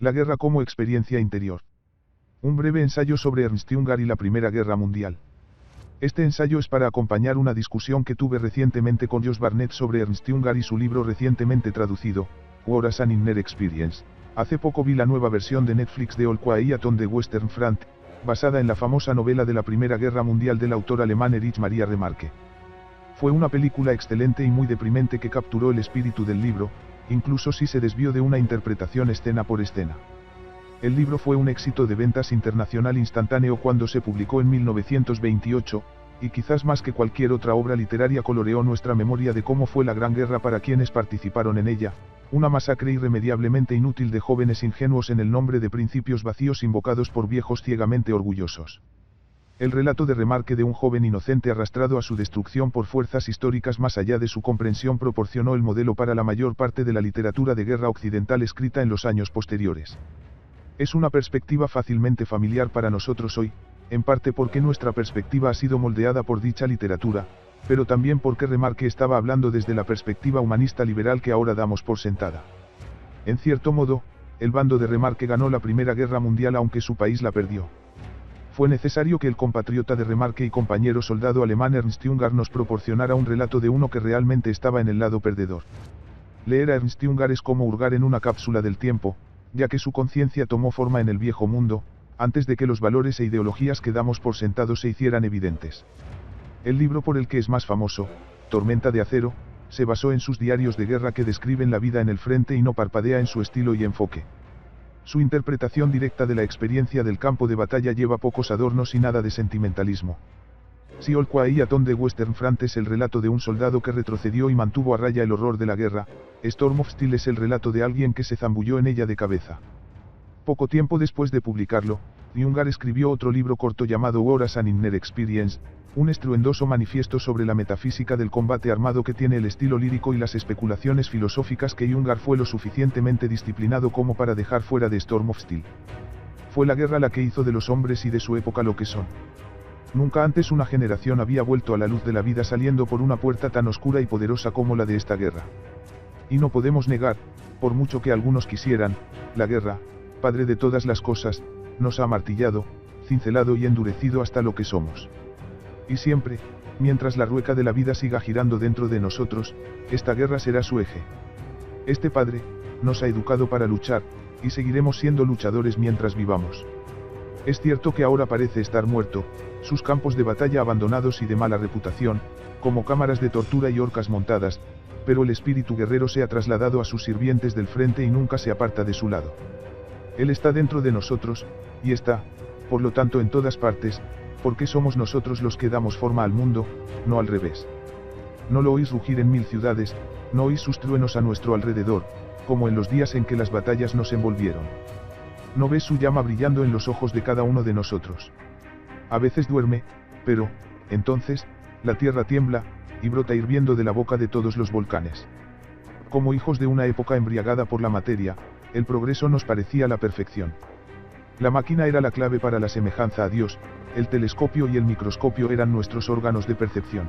La guerra como experiencia interior. Un breve ensayo sobre Ernst Jünger y la Primera Guerra Mundial. Este ensayo es para acompañar una discusión que tuve recientemente con Josh Barnett sobre Ernst Jünger y su libro recientemente traducido, War as an Inner Experience. Hace poco vi la nueva versión de Netflix de All Quiet on the Western Front, basada en la famosa novela de la Primera Guerra Mundial del autor alemán Erich Maria Remarque. Fue una película excelente y muy deprimente que capturó el espíritu del libro, incluso si se desvió de una interpretación escena por escena. El libro fue un éxito de ventas internacional instantáneo cuando se publicó en 1928, y quizás más que cualquier otra obra literaria coloreó nuestra memoria de cómo fue la Gran Guerra para quienes participaron en ella, una masacre irremediablemente inútil de jóvenes ingenuos en el nombre de principios vacíos invocados por viejos ciegamente orgullosos. El relato de Remarque de un joven inocente arrastrado a su destrucción por fuerzas históricas más allá de su comprensión proporcionó el modelo para la mayor parte de la literatura de guerra occidental escrita en los años posteriores. Es una perspectiva fácilmente familiar para nosotros hoy, en parte porque nuestra perspectiva ha sido moldeada por dicha literatura, pero también porque Remarque estaba hablando desde la perspectiva humanista liberal que ahora damos por sentada. En cierto modo, el bando de Remarque ganó la Primera Guerra Mundial aunque su país la perdió. Fue necesario que el compatriota de Remarque y compañero soldado alemán Ernst Jünger nos proporcionara un relato de uno que realmente estaba en el lado perdedor. Leer a Ernst Jünger es como hurgar en una cápsula del tiempo, ya que su conciencia tomó forma en el viejo mundo, antes de que los valores e ideologías que damos por sentados se hicieran evidentes. El libro por el que es más famoso, Tormenta de Acero, se basó en sus diarios de guerra que describen la vida en el frente y no parpadea en su estilo y enfoque. Su interpretación directa de la experiencia del campo de batalla lleva pocos adornos y nada de sentimentalismo. Si All Quiet on the Western Front es el relato de un soldado que retrocedió y mantuvo a raya el horror de la guerra, Storm of Steel es el relato de alguien que se zambulló en ella de cabeza. Poco tiempo después de publicarlo, Jünger escribió otro libro corto llamado War as an Inner Experience, un estruendoso manifiesto sobre la metafísica del combate armado que tiene el estilo lírico y las especulaciones filosóficas que Jünger fue lo suficientemente disciplinado como para dejar fuera de Storm of Steel. Fue la guerra la que hizo de los hombres y de su época lo que son. Nunca antes una generación había vuelto a la luz de la vida saliendo por una puerta tan oscura y poderosa como la de esta guerra. Y no podemos negar, por mucho que algunos quisieran, la guerra, padre de todas las cosas, nos ha martillado, cincelado y endurecido hasta lo que somos. Y siempre, mientras la rueca de la vida siga girando dentro de nosotros, esta guerra será su eje. Este padre, nos ha educado para luchar, y seguiremos siendo luchadores mientras vivamos. Es cierto que ahora parece estar muerto, sus campos de batalla abandonados y de mala reputación, como cámaras de tortura y horcas montadas, pero el espíritu guerrero se ha trasladado a sus sirvientes del frente y nunca se aparta de su lado. Él está dentro de nosotros, y está, por lo tanto en todas partes, porque somos nosotros los que damos forma al mundo, no al revés. No lo oís rugir en 1000 ciudades, no oís sus truenos a nuestro alrededor, como en los días en que las batallas nos envolvieron. No ves su llama brillando en los ojos de cada uno de nosotros. A veces duerme, pero, entonces, la tierra tiembla, y brota hirviendo de la boca de todos los volcanes. Como hijos de una época embriagada por la materia, el progreso nos parecía la perfección. La máquina era la clave para la semejanza a Dios, el telescopio y el microscopio eran nuestros órganos de percepción.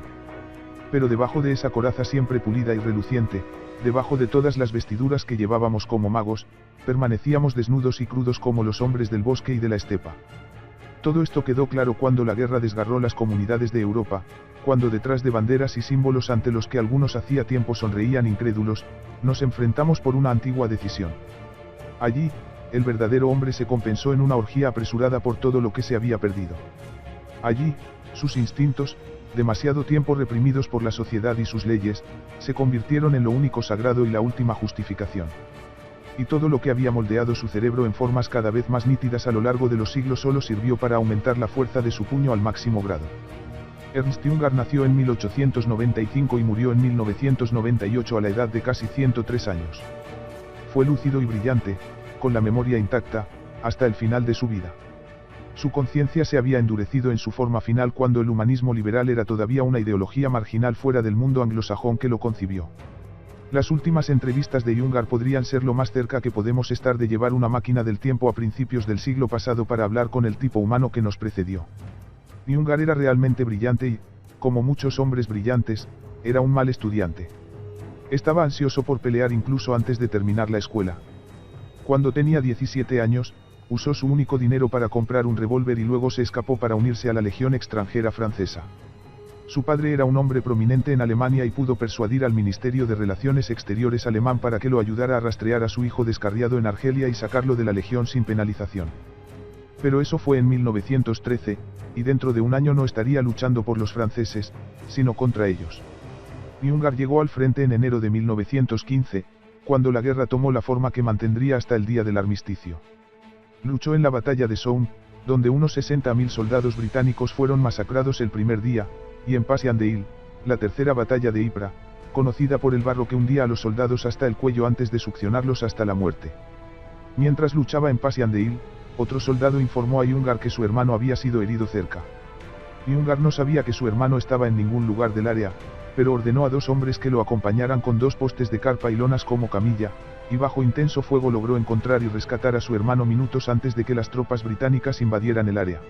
Pero debajo de esa coraza siempre pulida y reluciente, debajo de todas las vestiduras que llevábamos como magos, permanecíamos desnudos y crudos como los hombres del bosque y de la estepa. Todo esto quedó claro cuando la guerra desgarró las comunidades de Europa, cuando detrás de banderas y símbolos ante los que algunos hacía tiempo sonreían incrédulos, nos enfrentamos por una antigua decisión. Allí, el verdadero hombre se compensó en una orgía apresurada por todo lo que se había perdido. Allí, sus instintos, demasiado tiempo reprimidos por la sociedad y sus leyes, se convirtieron en lo único sagrado y la última justificación. Y todo lo que había moldeado su cerebro en formas cada vez más nítidas a lo largo de los siglos solo sirvió para aumentar la fuerza de su puño al máximo grado. Ernst Jünger nació en 1895 y murió en 1998 a la edad de casi 103 años. Fue lúcido y brillante, con la memoria intacta, hasta el final de su vida. Su conciencia se había endurecido en su forma final cuando el humanismo liberal era todavía una ideología marginal fuera del mundo anglosajón que lo concibió. Las últimas entrevistas de Jünger podrían ser lo más cerca que podemos estar de llevar una máquina del tiempo a principios del siglo pasado para hablar con el tipo humano que nos precedió. Jünger era realmente brillante y, como muchos hombres brillantes, era un mal estudiante. Estaba ansioso por pelear incluso antes de terminar la escuela. Cuando tenía 17 años, usó su único dinero para comprar un revólver y luego se escapó para unirse a la Legión extranjera francesa. Su padre era un hombre prominente en Alemania y pudo persuadir al Ministerio de Relaciones Exteriores alemán para que lo ayudara a rastrear a su hijo descarriado en Argelia y sacarlo de la Legión sin penalización. Pero eso fue en 1913, y dentro de un año no estaría luchando por los franceses, sino contra ellos. Jungar llegó al frente en enero de 1915, cuando la guerra tomó la forma que mantendría hasta el día del armisticio. Luchó en la batalla de Somme, donde unos 60.000 soldados británicos fueron masacrados el primer día, y en Passchendaele, la tercera batalla de Ypres, conocida por el barro que hundía a los soldados hasta el cuello antes de succionarlos hasta la muerte. Mientras luchaba en Passchendaele, otro soldado informó a Jungar que su hermano había sido herido cerca. Jungar no sabía que su hermano estaba en ningún lugar del área, pero ordenó a 2 hombres que lo acompañaran con 2 postes de carpa y lonas como camilla, y bajo intenso fuego logró encontrar y rescatar a su hermano minutos antes de que las tropas británicas invadieran el área.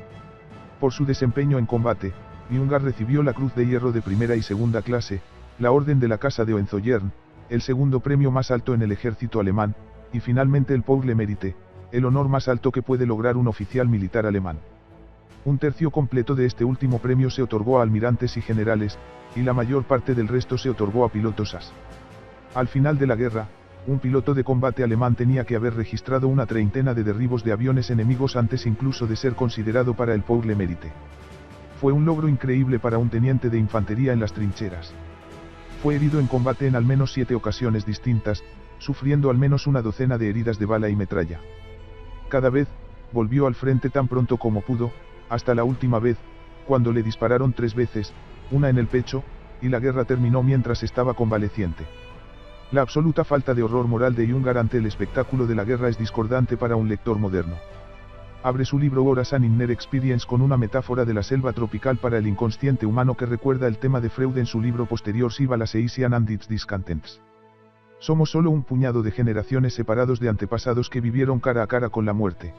Por su desempeño en combate, Jungar recibió la Cruz de Hierro de primera y segunda clase, la Orden de la Casa de Hohenzollern, el segundo premio más alto en el ejército alemán, y finalmente el Pour le Mérite, el honor más alto que puede lograr un oficial militar alemán. Un tercio completo de este último premio se otorgó a almirantes y generales, y la mayor parte del resto se otorgó a pilotos as. Al final de la guerra, un piloto de combate alemán tenía que haber registrado una treintena de derribos de aviones enemigos antes incluso de ser considerado para el Pour le Mérite. Fue un logro increíble para un teniente de infantería en las trincheras. Fue herido en combate en al menos 7 ocasiones distintas, sufriendo al menos una docena de heridas de bala y metralla. Cada vez, volvió al frente tan pronto como pudo, hasta la última vez, cuando le dispararon 3 veces, una en el pecho, y la guerra terminó mientras estaba convaleciente. La absoluta falta de horror moral de Jungar ante el espectáculo de la guerra es discordante para un lector moderno. Abre su libro Horas an Inner Experience con una metáfora de la selva tropical para el inconsciente humano que recuerda el tema de Freud en su libro posterior Civilization and its Discontents. Somos solo un puñado de generaciones separados de antepasados que vivieron cara a cara con la muerte.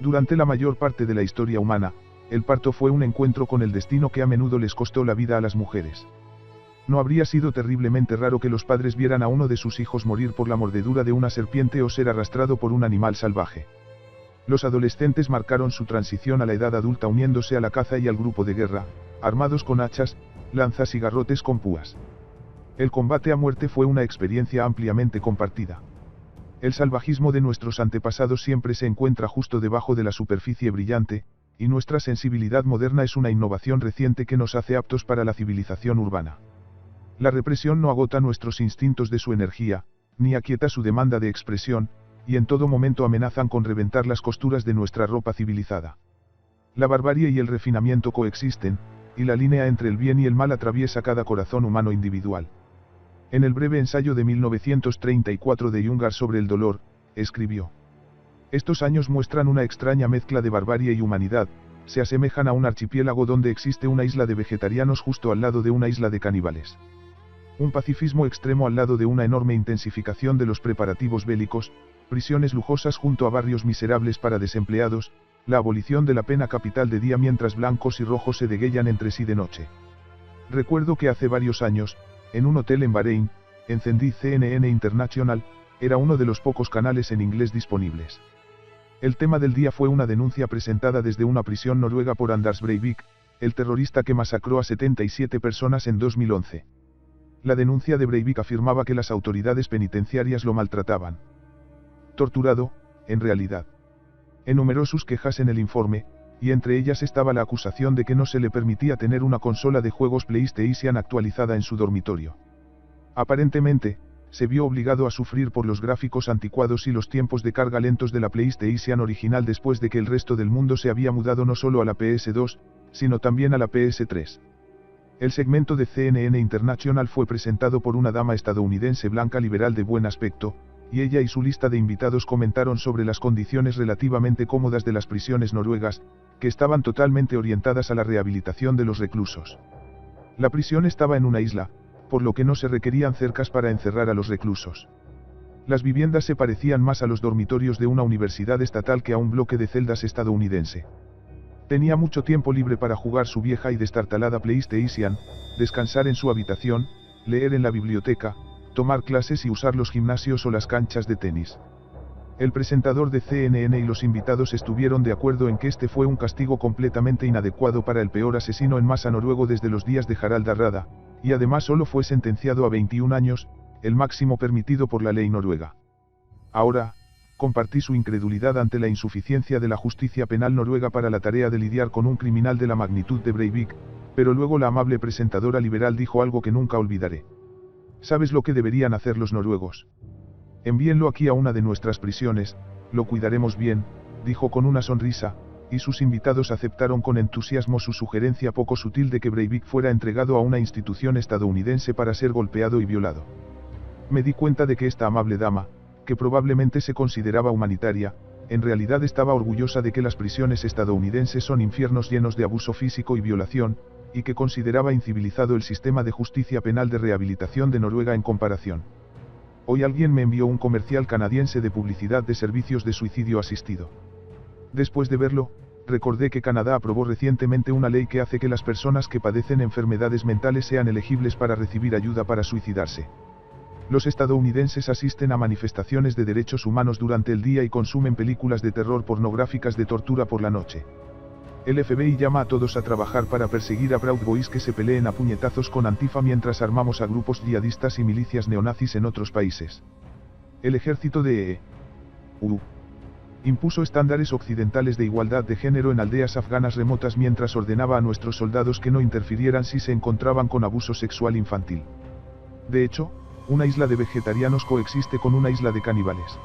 Durante la mayor parte de la historia humana, el parto fue un encuentro con el destino que a menudo les costó la vida a las mujeres. No habría sido terriblemente raro que los padres vieran a uno de sus hijos morir por la mordedura de una serpiente o ser arrastrado por un animal salvaje. Los adolescentes marcaron su transición a la edad adulta uniéndose a la caza y al grupo de guerra, armados con hachas, lanzas y garrotes con púas. El combate a muerte fue una experiencia ampliamente compartida. El salvajismo de nuestros antepasados siempre se encuentra justo debajo de la superficie brillante, y nuestra sensibilidad moderna es una innovación reciente que nos hace aptos para la civilización urbana. La represión no agota nuestros instintos de su energía, ni aquieta su demanda de expresión, y en todo momento amenazan con reventar las costuras de nuestra ropa civilizada. La barbarie y el refinamiento coexisten, y la línea entre el bien y el mal atraviesa cada corazón humano individual. En el breve ensayo de 1934 de Jungar sobre el dolor, escribió: estos años muestran una extraña mezcla de barbarie y humanidad, se asemejan a un archipiélago donde existe una isla de vegetarianos justo al lado de una isla de caníbales. Un pacifismo extremo al lado de una enorme intensificación de los preparativos bélicos, prisiones lujosas junto a barrios miserables para desempleados, la abolición de la pena capital de día mientras blancos y rojos se degüellan entre sí de noche. Recuerdo que hace varios años, en un hotel en Bahrein, encendí CNN International, era uno de los pocos canales en inglés disponibles. El tema del día fue una denuncia presentada desde una prisión noruega por Anders Breivik, el terrorista que masacró a 77 personas en 2011. La denuncia de Breivik afirmaba que las autoridades penitenciarias lo maltrataban. Torturado, en realidad. Enumeró sus quejas en el informe, y entre ellas estaba la acusación de que no se le permitía tener una consola de juegos PlayStation actualizada en su dormitorio. Aparentemente, se vio obligado a sufrir por los gráficos anticuados y los tiempos de carga lentos de la PlayStation original después de que el resto del mundo se había mudado no solo a la PS2, sino también a la PS3. El segmento de CNN International fue presentado por una dama estadounidense blanca liberal de buen aspecto, y ella y su lista de invitados comentaron sobre las condiciones relativamente cómodas de las prisiones noruegas, que estaban totalmente orientadas a la rehabilitación de los reclusos. La prisión estaba en una isla, por lo que no se requerían cercas para encerrar a los reclusos. Las viviendas se parecían más a los dormitorios de una universidad estatal que a un bloque de celdas estadounidense. Tenía mucho tiempo libre para jugar su vieja y destartalada PlayStation, descansar en su habitación, leer en la biblioteca, tomar clases y usar los gimnasios o las canchas de tenis. El presentador de CNN y los invitados estuvieron de acuerdo en que este fue un castigo completamente inadecuado para el peor asesino en masa noruego desde los días de Harald Hardrada, y además solo fue sentenciado a 21 años, el máximo permitido por la ley noruega. Ahora, compartí su incredulidad ante la insuficiencia de la justicia penal noruega para la tarea de lidiar con un criminal de la magnitud de Breivik, pero luego la amable presentadora liberal dijo algo que nunca olvidaré. ¿Sabes lo que deberían hacer los noruegos? Envíenlo aquí a una de nuestras prisiones, lo cuidaremos bien, dijo con una sonrisa, y sus invitados aceptaron con entusiasmo su sugerencia poco sutil de que Breivik fuera entregado a una institución estadounidense para ser golpeado y violado. Me di cuenta de que esta amable dama, que probablemente se consideraba humanitaria, en realidad estaba orgullosa de que las prisiones estadounidenses son infiernos llenos de abuso físico y violación, y que consideraba incivilizado el sistema de justicia penal de rehabilitación de Noruega en comparación. Hoy alguien me envió un comercial canadiense de publicidad de servicios de suicidio asistido. Después de verlo, recordé que Canadá aprobó recientemente una ley que hace que las personas que padecen enfermedades mentales sean elegibles para recibir ayuda para suicidarse. Los estadounidenses asisten a manifestaciones de derechos humanos durante el día y consumen películas de terror pornográficas de tortura por la noche. El FBI llama a todos a trabajar para perseguir a Proud Boys que se peleen a puñetazos con Antifa mientras armamos a grupos yihadistas y milicias neonazis en otros países. El ejército de EU impuso estándares occidentales de igualdad de género en aldeas afganas remotas mientras ordenaba a nuestros soldados que no interfirieran si se encontraban con abuso sexual infantil. De hecho, una isla de vegetarianos coexiste con una isla de caníbales.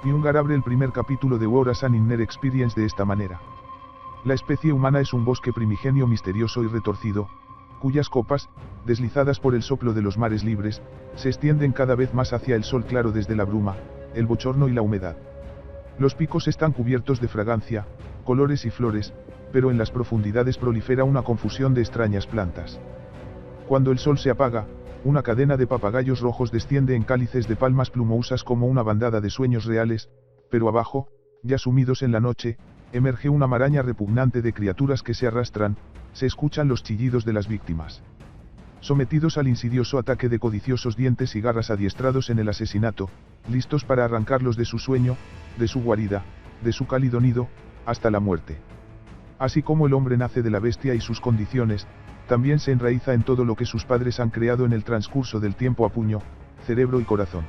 Jungar abre el primer capítulo de War as an Inner Experience de esta manera. La especie humana es un bosque primigenio misterioso y retorcido, cuyas copas, deslizadas por el soplo de los mares libres, se extienden cada vez más hacia el sol claro desde la bruma, el bochorno y la humedad. Los picos están cubiertos de fragancia, colores y flores, pero en las profundidades prolifera una confusión de extrañas plantas. Cuando el sol se apaga, una cadena de papagayos rojos desciende en cálices de palmas plumosas como una bandada de sueños reales, pero abajo, ya sumidos en la noche, emerge una maraña repugnante de criaturas que se arrastran, se escuchan los chillidos de las víctimas. Sometidos al insidioso ataque de codiciosos dientes y garras adiestrados en el asesinato, listos para arrancarlos de su sueño, de su guarida, de su cálido nido, hasta la muerte. Así como el hombre nace de la bestia y sus condiciones, también se enraiza en todo lo que sus padres han creado en el transcurso del tiempo a puño, cerebro y corazón.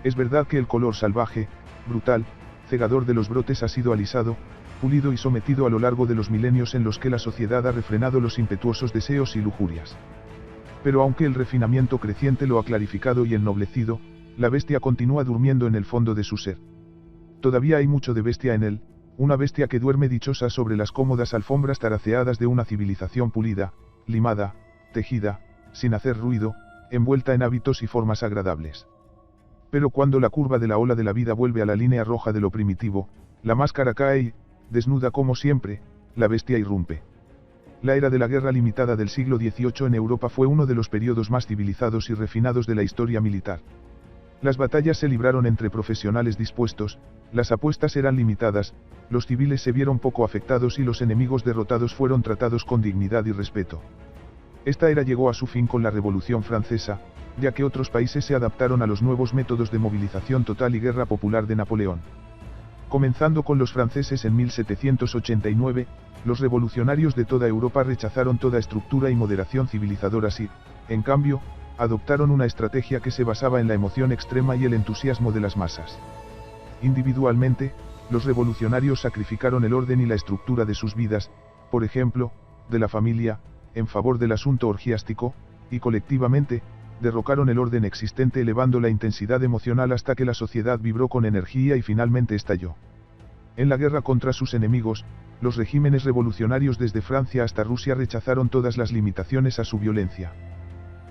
Es verdad que el color salvaje, brutal, cegador de los brotes ha sido alisado, pulido y sometido a lo largo de los milenios en los que la sociedad ha refrenado los impetuosos deseos y lujurias. Pero aunque el refinamiento creciente lo ha clarificado y ennoblecido, la bestia continúa durmiendo en el fondo de su ser. Todavía hay mucho de bestia en él, una bestia que duerme dichosa sobre las cómodas alfombras taraceadas de una civilización pulida, limada, tejida, sin hacer ruido, envuelta en hábitos y formas agradables. Pero cuando la curva de la ola de la vida vuelve a la línea roja de lo primitivo, la máscara cae y, desnuda como siempre, la bestia irrumpe. La era de la guerra limitada del siglo XVIII en Europa fue uno de los periodos más civilizados y refinados de la historia militar. Las batallas se libraron entre profesionales dispuestos, las apuestas eran limitadas, los civiles se vieron poco afectados y los enemigos derrotados fueron tratados con dignidad y respeto. Esta era llegó a su fin con la Revolución Francesa, ya que otros países se adaptaron a los nuevos métodos de movilización total y guerra popular de Napoleón. Comenzando con los franceses en 1789, los revolucionarios de toda Europa rechazaron toda estructura y moderación civilizadoras y, en cambio, adoptaron una estrategia que se basaba en la emoción extrema y el entusiasmo de las masas. Individualmente, los revolucionarios sacrificaron el orden y la estructura de sus vidas, por ejemplo, de la familia, en favor del asunto orgiástico, y colectivamente, derrocaron el orden existente elevando la intensidad emocional hasta que la sociedad vibró con energía y finalmente estalló. En la guerra contra sus enemigos, los regímenes revolucionarios desde Francia hasta Rusia rechazaron todas las limitaciones a su violencia.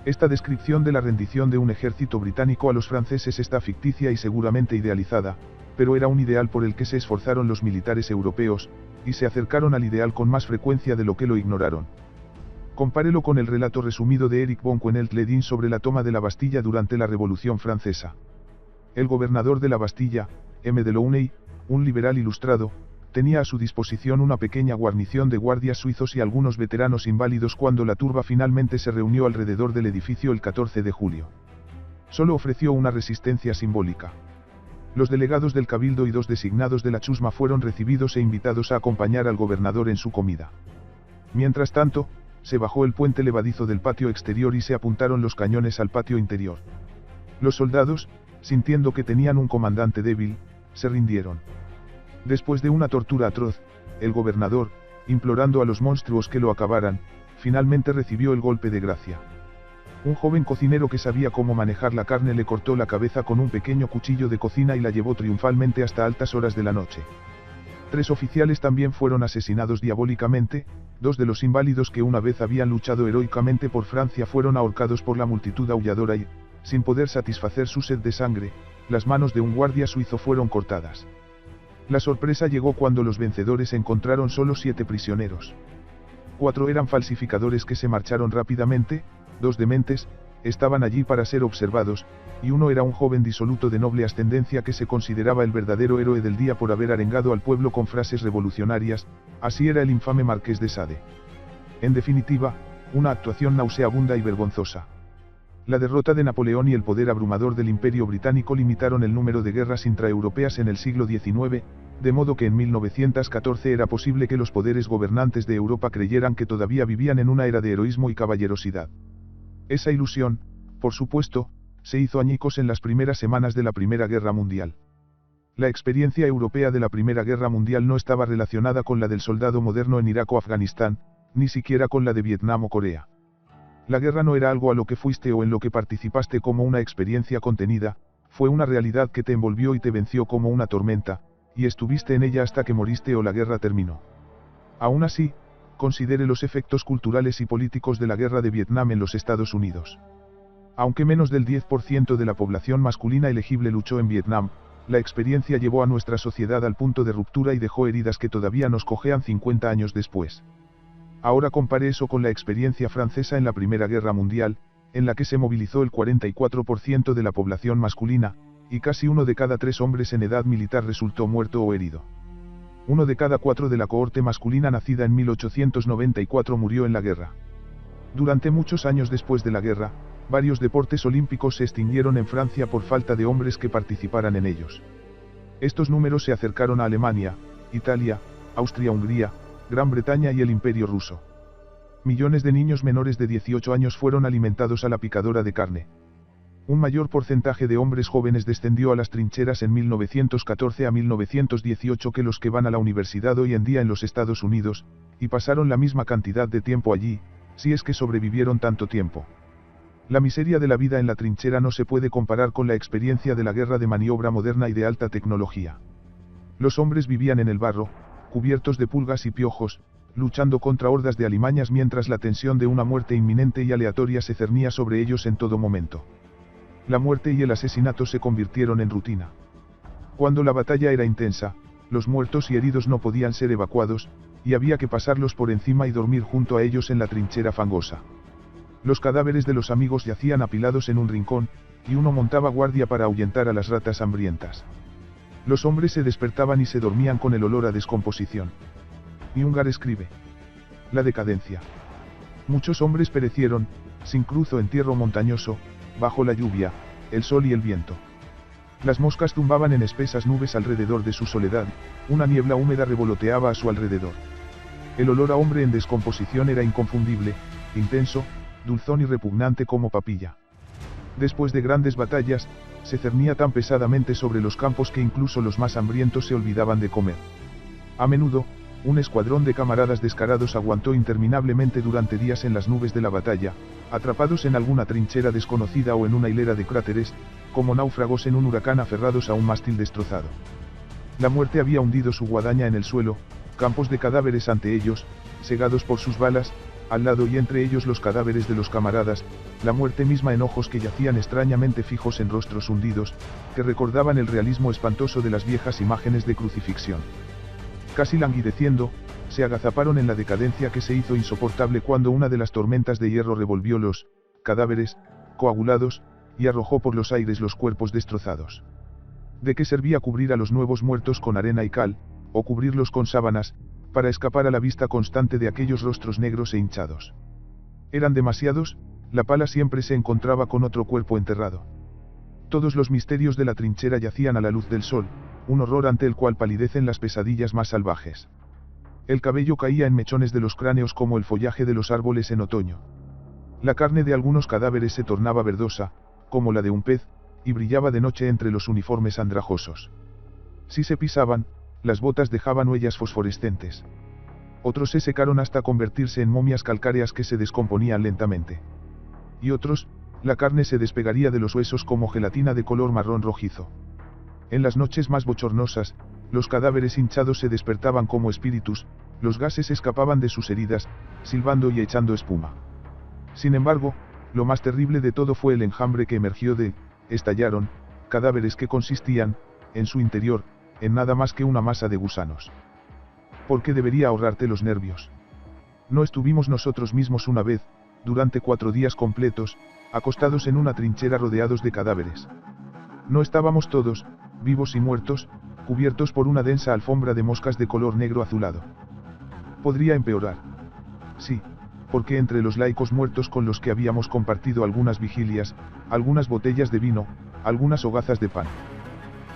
Esta descripción de la rendición de un ejército británico a los franceses está ficticia y seguramente idealizada, pero era un ideal por el que se esforzaron los militares europeos, y se acercaron al ideal con más frecuencia de lo que lo ignoraron. Compárelo con el relato resumido de Eric von Quenelt-Ledin sobre la toma de la Bastilla durante la Revolución Francesa. El gobernador de la Bastilla, M. Delaunay, un liberal ilustrado, tenía a su disposición una pequeña guarnición de guardias suizos y algunos veteranos inválidos cuando la turba finalmente se reunió alrededor del edificio el 14 de julio. Solo ofreció una resistencia simbólica. Los delegados del Cabildo y 2 designados de la chusma fueron recibidos e invitados a acompañar al gobernador en su comida. Mientras tanto, se bajó el puente levadizo del patio exterior y se apuntaron los cañones al patio interior. Los soldados, sintiendo que tenían un comandante débil, se rindieron. Después de una tortura atroz, el gobernador, implorando a los monstruos que lo acabaran, finalmente recibió el golpe de gracia. Un joven cocinero que sabía cómo manejar la carne le cortó la cabeza con un pequeño cuchillo de cocina y la llevó triunfalmente hasta altas horas de la noche. 3 oficiales también fueron asesinados diabólicamente, 2 de los inválidos que una vez habían luchado heroicamente por Francia fueron ahorcados por la multitud aulladora y, sin poder satisfacer su sed de sangre, las manos de un guardia suizo fueron cortadas. La sorpresa llegó cuando los vencedores encontraron solo 7 prisioneros. 4 eran falsificadores que se marcharon rápidamente, 2 dementes, estaban allí para ser observados, y 1 era un joven disoluto de noble ascendencia que se consideraba el verdadero héroe del día por haber arengado al pueblo con frases revolucionarias, así era el infame Marqués de Sade. En definitiva, una actuación nauseabunda y vergonzosa. La derrota de Napoleón y el poder abrumador del Imperio Británico limitaron el número de guerras intraeuropeas en el siglo XIX, de modo que en 1914 era posible que los poderes gobernantes de Europa creyeran que todavía vivían en una era de heroísmo y caballerosidad. Esa ilusión, por supuesto, se hizo añicos en las primeras semanas de la Primera Guerra Mundial. La experiencia europea de la Primera Guerra Mundial no estaba relacionada con la del soldado moderno en Irak o Afganistán, ni siquiera con la de Vietnam o Corea. La guerra no era algo a lo que fuiste o en lo que participaste como una experiencia contenida, fue una realidad que te envolvió y te venció como una tormenta, y estuviste en ella hasta que moriste o la guerra terminó. Aún así, considere los efectos culturales y políticos de la guerra de Vietnam en los Estados Unidos. Aunque menos del 10% de la población masculina elegible luchó en Vietnam, la experiencia llevó a nuestra sociedad al punto de ruptura y dejó heridas que todavía nos cojean 50 años después. Ahora compare eso con la experiencia francesa en la Primera Guerra Mundial, en la que se movilizó el 44% de la población masculina, y casi 1 de cada 3 hombres en edad militar resultó muerto o herido. 1 de cada 4 de la cohorte masculina nacida en 1894 murió en la guerra. Durante muchos años después de la guerra, varios deportes olímpicos se extinguieron en Francia por falta de hombres que participaran en ellos. Estos números se acercaron a Alemania, Italia, Austria-Hungría, Gran Bretaña y el Imperio ruso. Millones de niños menores de 18 años fueron alimentados a la picadora de carne. Un mayor porcentaje de hombres jóvenes descendió a las trincheras en 1914 a 1918 que los que van a la universidad hoy en día en los Estados Unidos, y pasaron la misma cantidad de tiempo allí, si es que sobrevivieron tanto tiempo. La miseria de la vida en la trinchera no se puede comparar con la experiencia de la guerra de maniobra moderna y de alta tecnología. Los hombres vivían en el barro, cubiertos de pulgas y piojos, luchando contra hordas de alimañas mientras la tensión de una muerte inminente y aleatoria se cernía sobre ellos en todo momento. La muerte y el asesinato se convirtieron en rutina. Cuando la batalla era intensa, los muertos y heridos no podían ser evacuados, y había que pasarlos por encima y dormir junto a ellos en la trinchera fangosa. Los cadáveres de los amigos yacían apilados en un rincón, y uno montaba guardia para ahuyentar a las ratas hambrientas. Los hombres se despertaban y se dormían con el olor a descomposición. Ungar escribe. La decadencia. Muchos hombres perecieron, sin cruz o entierro montañoso, bajo la lluvia, el sol y el viento. Las moscas zumbaban en espesas nubes alrededor de su soledad, una niebla húmeda revoloteaba a su alrededor. El olor a hombre en descomposición era inconfundible, intenso, dulzón y repugnante como papilla. Después de grandes batallas, se cernía tan pesadamente sobre los campos que incluso los más hambrientos se olvidaban de comer. A menudo, un escuadrón de camaradas descarados aguantó interminablemente durante días en las nubes de la batalla, atrapados en alguna trinchera desconocida o en una hilera de cráteres, como náufragos en un huracán aferrados a un mástil destrozado. La muerte había hundido su guadaña en el suelo, campos de cadáveres ante ellos, cegados por sus balas, al lado y entre ellos los cadáveres de los camaradas, la muerte misma en ojos que yacían extrañamente fijos en rostros hundidos, que recordaban el realismo espantoso de las viejas imágenes de crucifixión. Casi languideciendo, se agazaparon en la decadencia que se hizo insoportable cuando una de las tormentas de hierro revolvió los cadáveres, coagulados, y arrojó por los aires los cuerpos destrozados. ¿De qué servía cubrir a los nuevos muertos con arena y cal, o cubrirlos con sábanas, para escapar a la vista constante de aquellos rostros negros e hinchados? Eran demasiados, la pala siempre se encontraba con otro cuerpo enterrado. Todos los misterios de la trinchera yacían a la luz del sol, un horror ante el cual palidecen las pesadillas más salvajes. El cabello caía en mechones de los cráneos como el follaje de los árboles en otoño. La carne de algunos cadáveres se tornaba verdosa, como la de un pez, y brillaba de noche entre los uniformes andrajosos. Si se pisaban, las botas dejaban huellas fosforescentes. Otros se secaron hasta convertirse en momias calcáreas que se descomponían lentamente. Y otros, la carne se despegaría de los huesos como gelatina de color marrón rojizo. En las noches más bochornosas, los cadáveres hinchados se despertaban como espíritus, los gases escapaban de sus heridas, silbando y echando espuma. Sin embargo, lo más terrible de todo fue el enjambre que emergió estallaron, cadáveres que consistían, en su interior, en nada más que una masa de gusanos. ¿Por qué debería ahorrarte los nervios? No estuvimos nosotros mismos una vez, durante 4 días completos, acostados en una trinchera rodeados de cadáveres. No estábamos todos, vivos y muertos, cubiertos por una densa alfombra de moscas de color negro azulado. Podría empeorar. Sí, porque entre los laicos muertos con los que habíamos compartido algunas vigilias, algunas botellas de vino, algunas hogazas de pan.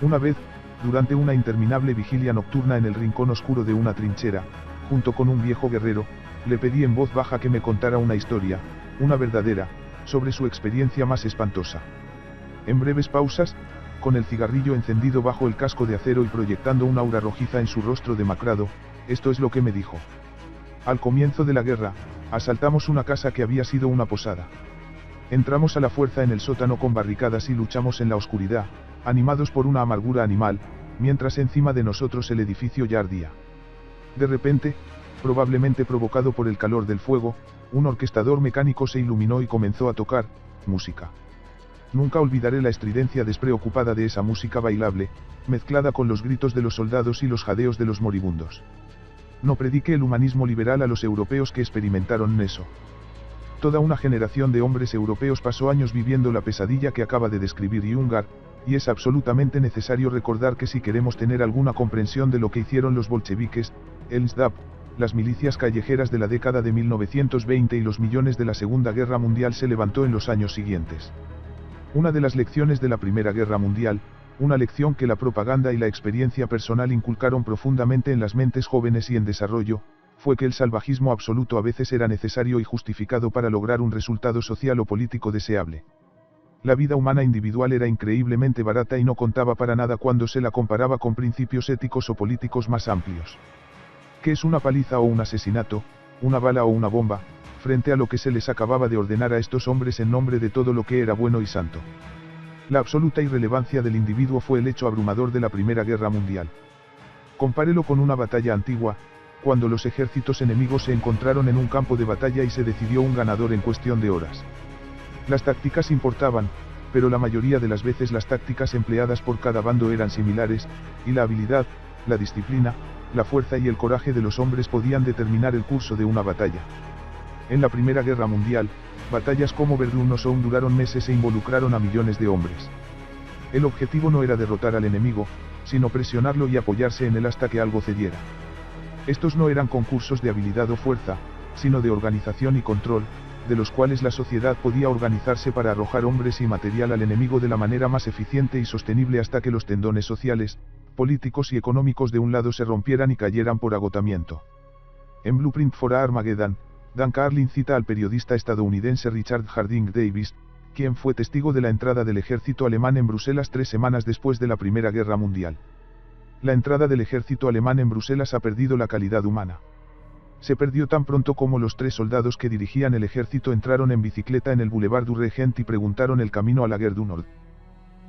Una vez, durante una interminable vigilia nocturna en el rincón oscuro de una trinchera, junto con un viejo guerrero, le pedí en voz baja que me contara una historia, una verdadera, sobre su experiencia más espantosa. En breves pausas, con el cigarrillo encendido bajo el casco de acero y proyectando una aura rojiza en su rostro demacrado, esto es lo que me dijo. Al comienzo de la guerra, asaltamos una casa que había sido una posada. Entramos a la fuerza en el sótano con barricadas y luchamos en la oscuridad, animados por una amargura animal, mientras encima de nosotros el edificio ya ardía. De repente, probablemente provocado por el calor del fuego, un orquestador mecánico se iluminó y comenzó a tocar música. Nunca olvidaré la estridencia despreocupada de esa música bailable, mezclada con los gritos de los soldados y los jadeos de los moribundos. No predique el humanismo liberal a los europeos que experimentaron eso. Toda una generación de hombres europeos pasó años viviendo la pesadilla que acaba de describir Jungar, y es absolutamente necesario recordar que si queremos tener alguna comprensión de lo que hicieron los bolcheviques, el NSDAP, las milicias callejeras de la década de 1920 y los millones de la Segunda Guerra Mundial se levantó en los años siguientes. Una de las lecciones de la Primera Guerra Mundial, una lección que la propaganda y la experiencia personal inculcaron profundamente en las mentes jóvenes y en desarrollo, fue que el salvajismo absoluto a veces era necesario y justificado para lograr un resultado social o político deseable. La vida humana individual era increíblemente barata y no contaba para nada cuando se la comparaba con principios éticos o políticos más amplios. ¿Qué es una paliza o un asesinato, una bala o una bomba, frente a lo que se les acababa de ordenar a estos hombres en nombre de todo lo que era bueno y santo? La absoluta irrelevancia del individuo fue el hecho abrumador de la Primera Guerra Mundial. Compárelo con una batalla antigua, cuando los ejércitos enemigos se encontraron en un campo de batalla y se decidió un ganador en cuestión de horas. Las tácticas importaban, pero la mayoría de las veces las tácticas empleadas por cada bando eran similares, y la habilidad, la disciplina, la fuerza y el coraje de los hombres podían determinar el curso de una batalla. En la Primera Guerra Mundial, batallas como Verdun o Somme duraron meses e involucraron a millones de hombres. El objetivo no era derrotar al enemigo, sino presionarlo y apoyarse en él hasta que algo cediera. Estos no eran concursos de habilidad o fuerza, sino de organización y control, de los cuales la sociedad podía organizarse para arrojar hombres y material al enemigo de la manera más eficiente y sostenible hasta que los tendones sociales, políticos y económicos de un lado se rompieran y cayeran por agotamiento. En Blueprint for Armageddon, Dan Carlin cita al periodista estadounidense Richard Harding Davis, quien fue testigo de la entrada del ejército alemán en Bruselas 3 semanas después de la Primera Guerra Mundial. La entrada del ejército alemán en Bruselas ha perdido la calidad humana. Se perdió tan pronto como los 3 soldados que dirigían el ejército entraron en bicicleta en el Boulevard du Regent y preguntaron el camino a la Gare du Nord.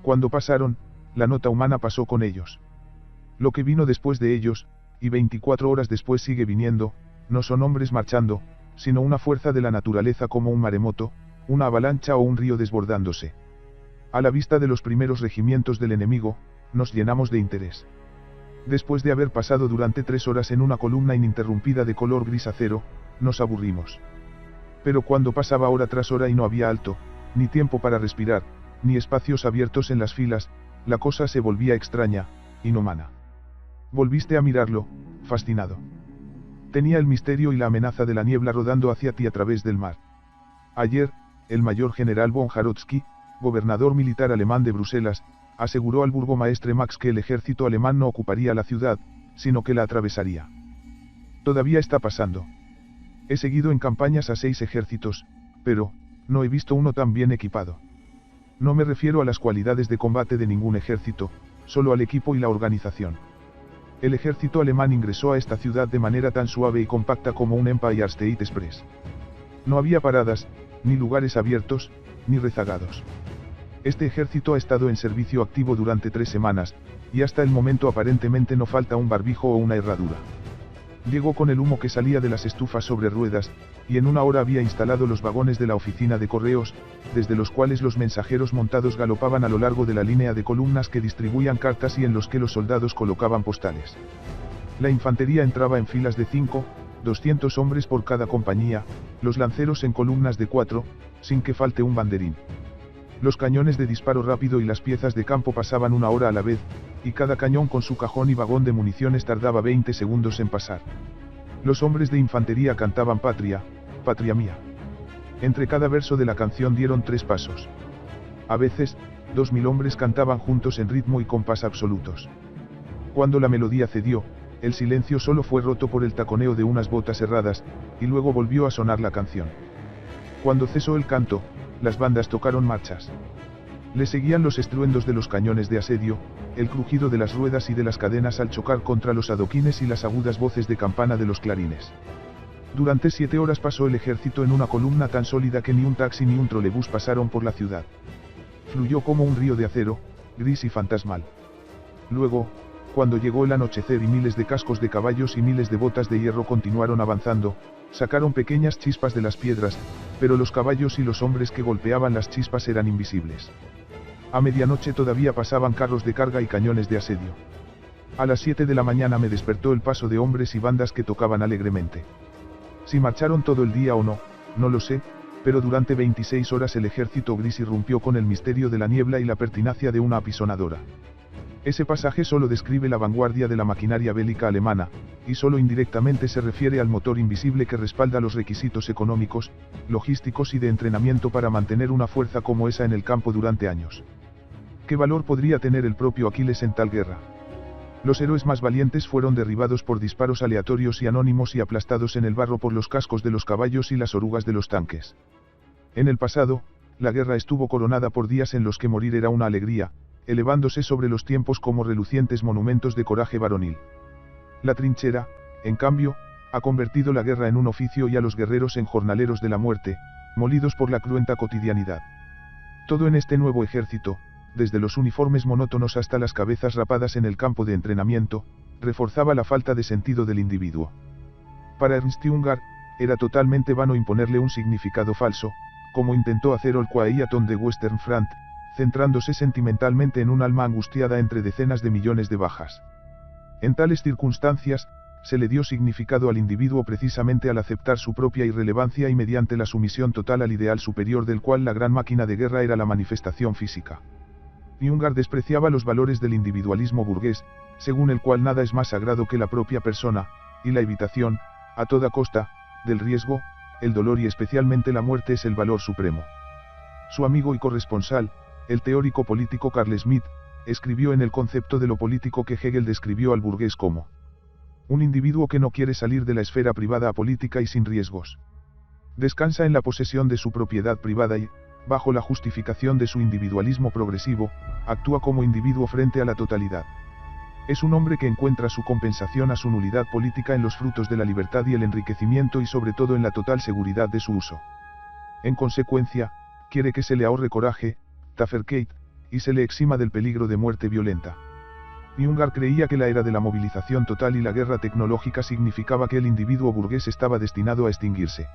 Cuando pasaron, la nota humana pasó con ellos. Lo que vino después de ellos, y 24 horas después sigue viniendo, no son hombres marchando, sino una fuerza de la naturaleza como un maremoto, una avalancha o un río desbordándose. A la vista de los primeros regimientos del enemigo, nos llenamos de interés. Después de haber pasado durante 3 horas en una columna ininterrumpida de color gris acero, nos aburrimos. Pero cuando pasaba hora tras hora y no había alto, ni tiempo para respirar, ni espacios abiertos en las filas, la cosa se volvía extraña, inhumana. Volviste a mirarlo, fascinado. Tenía el misterio y la amenaza de la niebla rodando hacia ti a través del mar. Ayer, el mayor general von Jarodsky, gobernador militar alemán de Bruselas, aseguró al burgomaestre Max que el ejército alemán no ocuparía la ciudad, sino que la atravesaría. Todavía está pasando. He seguido en campañas a 6 ejércitos, pero, no he visto uno tan bien equipado. No me refiero a las cualidades de combate de ningún ejército, solo al equipo y la organización. El ejército alemán ingresó a esta ciudad de manera tan suave y compacta como un Empire State Express. No había paradas, ni lugares abiertos, ni rezagados. Este ejército ha estado en servicio activo durante 3 semanas, y hasta el momento aparentemente no falta un barbijo o una herradura. Llegó con el humo que salía de las estufas sobre ruedas, y en una hora había instalado los vagones de la oficina de correos, desde los cuales los mensajeros montados galopaban a lo largo de la línea de columnas que distribuían cartas y en los que los soldados colocaban postales. La infantería entraba en filas de 5, 200 hombres por cada compañía, los lanceros en columnas de 4, sin que falte un banderín. Los cañones de disparo rápido y las piezas de campo pasaban una hora a la vez, y cada cañón con su cajón y vagón de municiones tardaba 20 segundos en pasar. Los hombres de infantería cantaban Patria, patria mía. Entre cada verso de la canción dieron 3 pasos. A veces, 2000 hombres cantaban juntos en ritmo y compás absolutos. Cuando la melodía cedió, el silencio solo fue roto por el taconeo de unas botas herradas, y luego volvió a sonar la canción. Cuando cesó el canto, las bandas tocaron marchas. Le seguían los estruendos de los cañones de asedio, el crujido de las ruedas y de las cadenas al chocar contra los adoquines y las agudas voces de campana de los clarines. Durante 7 horas pasó el ejército en una columna tan sólida que ni un taxi ni un trolebús pasaron por la ciudad. Fluyó como un río de acero, gris y fantasmal. Luego, cuando llegó el anochecer y miles de cascos de caballos y miles de botas de hierro continuaron avanzando, sacaron pequeñas chispas de las piedras, pero los caballos y los hombres que golpeaban las chispas eran invisibles. A medianoche todavía pasaban carros de carga y cañones de asedio. A las 7 de la mañana me despertó el paso de hombres y bandas que tocaban alegremente. Si marcharon todo el día o no, no lo sé, pero durante 26 horas el ejército gris irrumpió con el misterio de la niebla y la pertinacia de una apisonadora. Ese pasaje solo describe la vanguardia de la maquinaria bélica alemana, y solo indirectamente se refiere al motor invisible que respalda los requisitos económicos, logísticos y de entrenamiento para mantener una fuerza como esa en el campo durante años. ¿Qué valor podría tener el propio Aquiles en tal guerra? Los héroes más valientes fueron derribados por disparos aleatorios y anónimos y aplastados en el barro por los cascos de los caballos y las orugas de los tanques. En el pasado, la guerra estuvo coronada por días en los que morir era una alegría, elevándose sobre los tiempos como relucientes monumentos de coraje varonil. La trinchera, en cambio, ha convertido la guerra en un oficio y a los guerreros en jornaleros de la muerte, molidos por la cruenta cotidianidad. Todo en este nuevo ejército, desde los uniformes monótonos hasta las cabezas rapadas en el campo de entrenamiento, reforzaba la falta de sentido del individuo. Para Ernst Jünger, era totalmente vano imponerle un significado falso, como intentó hacer Olquayaton de Western Front, centrándose sentimentalmente en un alma angustiada entre decenas de millones de bajas. En tales circunstancias, se le dio significado al individuo precisamente al aceptar su propia irrelevancia y mediante la sumisión total al ideal superior del cual la gran máquina de guerra era la manifestación física. Jünger despreciaba los valores del individualismo burgués, según el cual nada es más sagrado que la propia persona, y la evitación, a toda costa, del riesgo, el dolor y especialmente la muerte es el valor supremo. Su amigo y corresponsal, el teórico político Carl Schmitt, escribió en el concepto de lo político que Hegel describió al burgués como un individuo que no quiere salir de la esfera privada a política y sin riesgos. Descansa en la posesión de su propiedad privada y, bajo la justificación de su individualismo progresivo, actúa como individuo frente a la totalidad. Es un hombre que encuentra su compensación a su nulidad política en los frutos de la libertad y el enriquecimiento y sobre todo en la total seguridad de su uso. En consecuencia, quiere que se le ahorre coraje, Tafferkeit, y se le exima del peligro de muerte violenta. Jünger creía que la era de la movilización total y la guerra tecnológica significaba que el individuo burgués estaba destinado a extinguirse.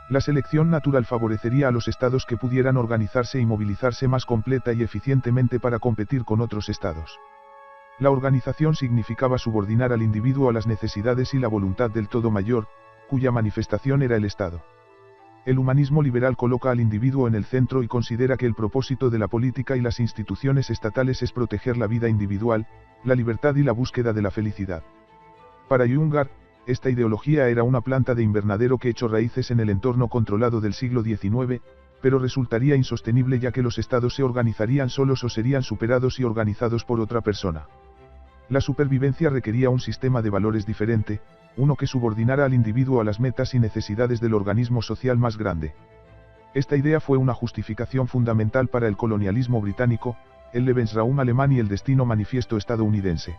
La selección natural favorecería a los estados que pudieran organizarse y movilizarse más completa y eficientemente para competir con otros estados. La organización significaba subordinar al individuo a las necesidades y la voluntad del todo mayor, cuya manifestación era el Estado. El humanismo liberal coloca al individuo en el centro y considera que el propósito de la política y las instituciones estatales es proteger la vida individual, la libertad y la búsqueda de la felicidad. Para Jünger, esta ideología era una planta de invernadero que echó raíces en el entorno controlado del siglo XIX, pero resultaría insostenible ya que los estados se organizarían solos o serían superados y organizados por otra persona. La supervivencia requería un sistema de valores diferente, uno que subordinara al individuo a las metas y necesidades del organismo social más grande. Esta idea fue una justificación fundamental para el colonialismo británico, el Lebensraum alemán y el destino manifiesto estadounidense.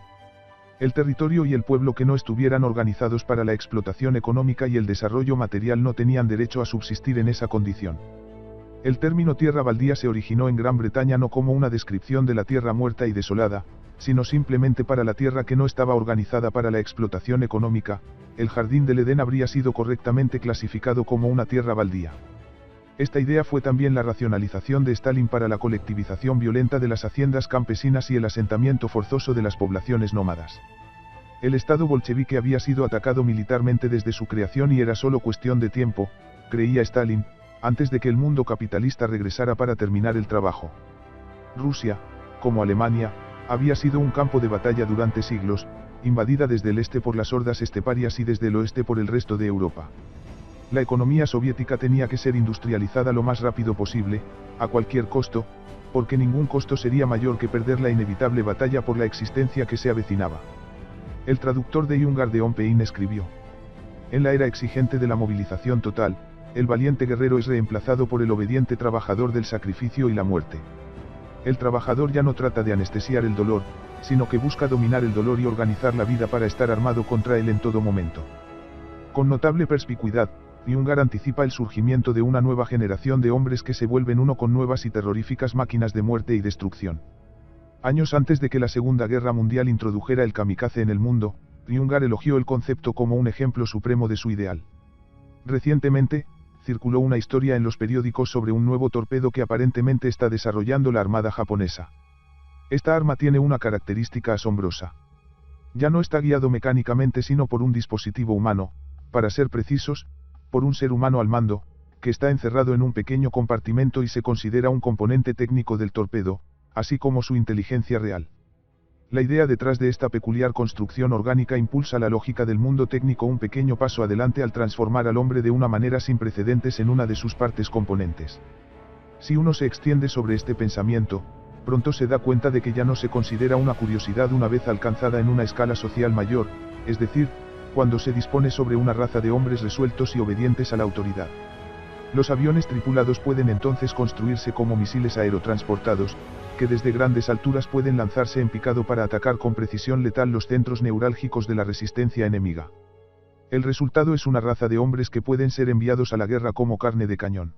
El territorio y el pueblo que no estuvieran organizados para la explotación económica y el desarrollo material no tenían derecho a subsistir en esa condición. El término tierra baldía se originó en Gran Bretaña no como una descripción de la tierra muerta y desolada, sino simplemente para la tierra que no estaba organizada para la explotación económica. El jardín del Edén habría sido correctamente clasificado como una tierra baldía. Esta idea fue también la racionalización de Stalin para la colectivización violenta de las haciendas campesinas y el asentamiento forzoso de las poblaciones nómadas. El Estado bolchevique había sido atacado militarmente desde su creación y era solo cuestión de tiempo, creía Stalin, antes de que el mundo capitalista regresara para terminar el trabajo. Rusia, como Alemania, había sido un campo de batalla durante siglos, invadida desde el este por las hordas esteparias y desde el oeste por el resto de Europa. La economía soviética tenía que ser industrializada lo más rápido posible, a cualquier costo, porque ningún costo sería mayor que perder la inevitable batalla por la existencia que se avecinaba. El traductor de Jungar de Ompein escribió: en la era exigente de la movilización total, el valiente guerrero es reemplazado por el obediente trabajador del sacrificio y la muerte. El trabajador ya no trata de anestesiar el dolor, sino que busca dominar el dolor y organizar la vida para estar armado contra él en todo momento. Con notable perspicuidad, Jungar anticipa el surgimiento de una nueva generación de hombres que se vuelven uno con nuevas y terroríficas máquinas de muerte y destrucción. Años antes de que la Segunda Guerra Mundial introdujera el kamikaze en el mundo, Jungar elogió el concepto como un ejemplo supremo de su ideal. Recientemente, circuló una historia en los periódicos sobre un nuevo torpedo que aparentemente está desarrollando la Armada japonesa. Esta arma tiene una característica asombrosa. Ya no está guiado mecánicamente sino por un dispositivo humano, para ser precisos, por un ser humano al mando, que está encerrado en un pequeño compartimento y se considera un componente técnico del torpedo, así como su inteligencia real. La idea detrás de esta peculiar construcción orgánica impulsa la lógica del mundo técnico un pequeño paso adelante al transformar al hombre de una manera sin precedentes en una de sus partes componentes. Si uno se extiende sobre este pensamiento, pronto se da cuenta de que ya no se considera una curiosidad una vez alcanzada en una escala social mayor, es decir, cuando se dispone sobre una raza de hombres resueltos y obedientes a la autoridad. Los aviones tripulados pueden entonces construirse como misiles aerotransportados, que desde grandes alturas pueden lanzarse en picado para atacar con precisión letal los centros neurálgicos de la resistencia enemiga. El resultado es una raza de hombres que pueden ser enviados a la guerra como carne de cañón.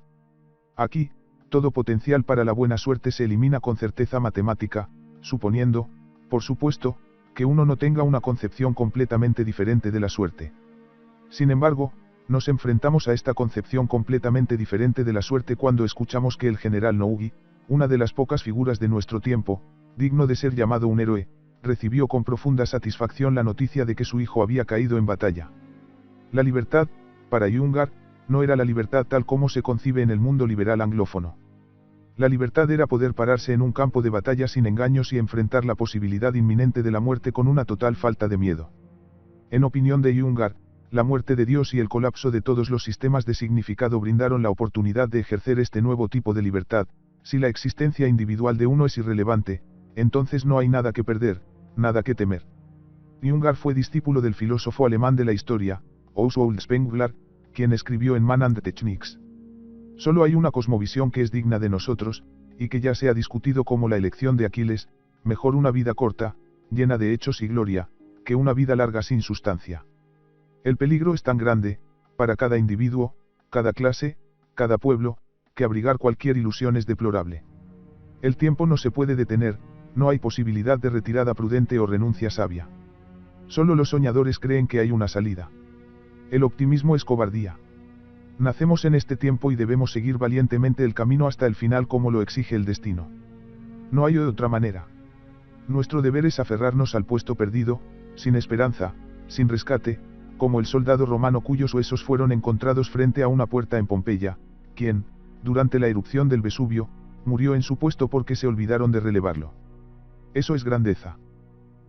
Aquí, todo potencial para la buena suerte se elimina con certeza matemática, suponiendo, por supuesto, que uno no tenga una concepción completamente diferente de la suerte. Sin embargo, nos enfrentamos a esta concepción completamente diferente de la suerte cuando escuchamos que el general Nougi, una de las pocas figuras de nuestro tiempo, digno de ser llamado un héroe, recibió con profunda satisfacción la noticia de que su hijo había caído en batalla. La libertad, para Jungar, no era la libertad tal como se concibe en el mundo liberal anglófono. La libertad era poder pararse en un campo de batalla sin engaños y enfrentar la posibilidad inminente de la muerte con una total falta de miedo. En opinión de Jungar, la muerte de Dios y el colapso de todos los sistemas de significado brindaron la oportunidad de ejercer este nuevo tipo de libertad. Si la existencia individual de uno es irrelevante, entonces no hay nada que perder, nada que temer. Jungar fue discípulo del filósofo alemán de la historia, Oswald Spengler, quien escribió en Man and Technics: solo hay una cosmovisión que es digna de nosotros, y que ya se ha discutido como la elección de Aquiles: mejor una vida corta, llena de hechos y gloria, que una vida larga sin sustancia. El peligro es tan grande, para cada individuo, cada clase, cada pueblo, que abrigar cualquier ilusión es deplorable. El tiempo no se puede detener, no hay posibilidad de retirada prudente o renuncia sabia. Solo los soñadores creen que hay una salida. El optimismo es cobardía. Nacemos en este tiempo y debemos seguir valientemente el camino hasta el final como lo exige el destino. No hay otra manera. Nuestro deber es aferrarnos al puesto perdido, sin esperanza, sin rescate, como el soldado romano cuyos huesos fueron encontrados frente a una puerta en Pompeya, quien, durante la erupción del Vesubio, murió en su puesto porque se olvidaron de relevarlo. Eso es grandeza.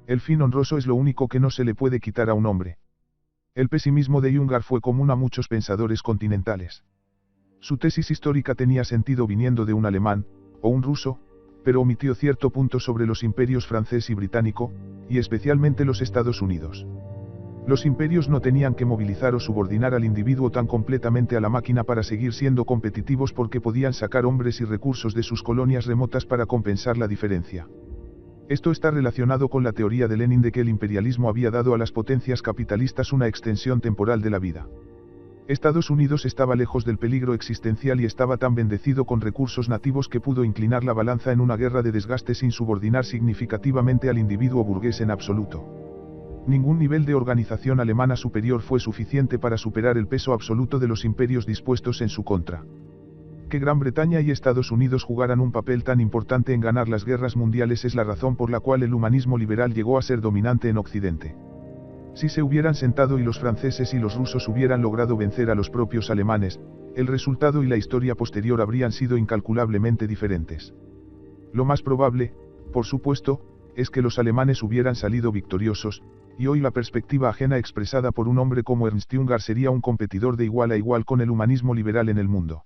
El fin honroso es lo único que no se le puede quitar a un hombre. El pesimismo de Jungar fue común a muchos pensadores continentales. Su tesis histórica tenía sentido viniendo de un alemán, o un ruso, pero omitió cierto punto sobre los imperios francés y británico, y especialmente los Estados Unidos. Los imperios no tenían que movilizar o subordinar al individuo tan completamente a la máquina para seguir siendo competitivos porque podían sacar hombres y recursos de sus colonias remotas para compensar la diferencia. Esto está relacionado con la teoría de Lenin de que el imperialismo había dado a las potencias capitalistas una extensión temporal de la vida. Estados Unidos estaba lejos del peligro existencial y estaba tan bendecido con recursos nativos que pudo inclinar la balanza en una guerra de desgaste sin subordinar significativamente al individuo burgués en absoluto. Ningún nivel de organización alemana superior fue suficiente para superar el peso absoluto de los imperios dispuestos en su contra. Que Gran Bretaña y Estados Unidos jugaran un papel tan importante en ganar las guerras mundiales es la razón por la cual el humanismo liberal llegó a ser dominante en Occidente. Si se hubieran sentado y los franceses y los rusos hubieran logrado vencer a los propios alemanes, el resultado y la historia posterior habrían sido incalculablemente diferentes. Lo más probable, por supuesto, es que los alemanes hubieran salido victoriosos, y hoy la perspectiva ajena expresada por un hombre como Ernst Jünger sería un competidor de igual a igual con el humanismo liberal en el mundo.